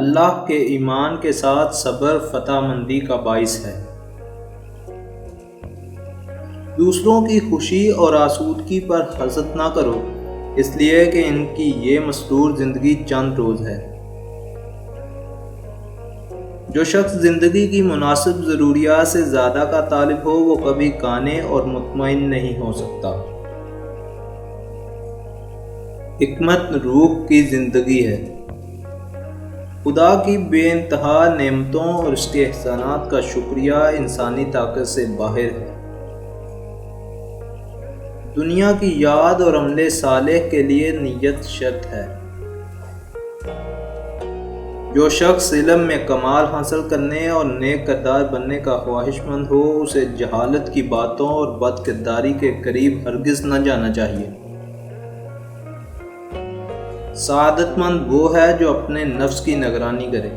اللہ کے ایمان کے ساتھ صبر فتح مندی کا باعث ہے۔ دوسروں کی خوشی اور آسودگی پر حسد نہ کرو، اس لیے کہ ان کی یہ مسرور زندگی چند روز ہے۔ جو شخص زندگی کی مناسب ضروریات سے زیادہ کا طالب ہو وہ کبھی قانع اور مطمئن نہیں ہو سکتا۔ حکمت روح کی زندگی ہے۔ خدا کی بے انتہا نعمتوں اور اس کے احسانات کا شکریہ انسانی طاقت سے باہر ہے۔ دنیا کی یاد اور عمل صالح کے لیے نیت شرط ہے۔ جو شخص علم میں کمال حاصل کرنے اور نیک کردار بننے کا خواہش مند ہو اسے جہالت کی باتوں اور بد کرداری کے قریب ہرگز نہ جانا چاہیے۔ سعادت مند وہ ہے جو اپنے نفس کی نگرانی کرے۔